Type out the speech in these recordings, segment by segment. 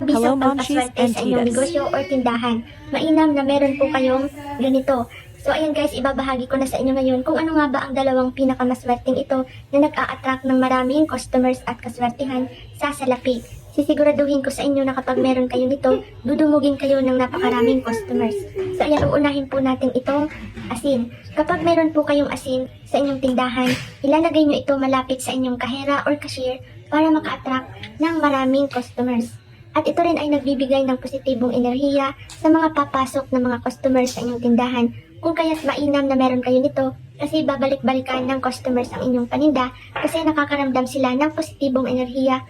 Hello, mabisang Mom Cheese pagpaswerte and sa inyong Titas. negosyo or tindahan. Mainam na meron po kayong ganito. So ayan guys, ibabahagi ko na sa inyo ngayon kung ano nga ba ang dalawang pinakamaswerteng ito na nag-a-attract ng maraming customers at kaswertihan sa salapi. Sisiguraduhin ko sa inyo na kapag meron kayo nito, dudumugin kayo ng napakaraming customers. So ayan, uunahin po natin itong asin. Kapag meron po kayong asin sa inyong tindahan, ilalagay nyo ito malapit sa inyong kahera or cashier para maka-attract ng maraming customers. At ito rin ay nagbibigay ng positibong enerhiya sa mga papasok na mga customers sa inyong tindahan. Kung kaya't mainam na meron kayo nito kasi babalik-balikan ng customers ang inyong paninda kasi nakakaramdam sila ng positibong enerhiya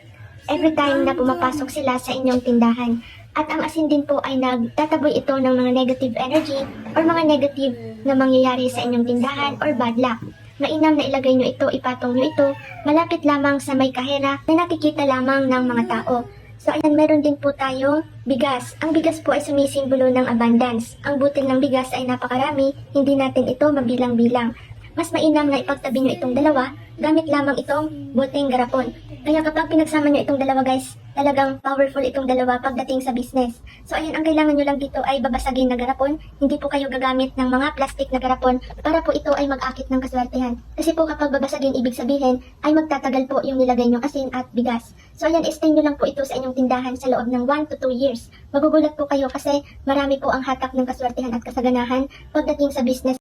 every time na pumapasok sila sa inyong tindahan. At ang asin din po ay nagtataboy ito ng mga negative energy or mga negative na mangyayari sa inyong tindahan or bad luck. Mainam na ilagay nyo ito, ipatong nyo ito, malapit lamang sa may kahera na nakikita lamang ng mga tao. So ayan, meron din po tayong bigas. Ang bigas po ay sumisimbolo ng abundance. Ang butil ng bigas ay napakarami, hindi natin ito mabilang-bilang. Mas mainam na ipagtabi nyo itong dalawa, gamit lamang itong buteng garapon. Kaya kapag pinagsama nyo itong dalawa guys, talagang powerful itong dalawa pagdating sa business. So ayun, ang kailangan nyo lang dito ay babasagin na garapon. Hindi po kayo gagamit ng mga plastic na garapon para po ito ay mag-akit ng kaswertehan. Kasi po kapag babasagin, ibig sabihin ay magtatagal po yung nilagay nyong asin at bigas. So ayan, stay nyo lang po ito sa inyong tindahan sa loob ng 1 to 2 years. Magugulat po kayo kasi marami po ang hatak ng kaswertehan at kasaganahan pagdating sa business.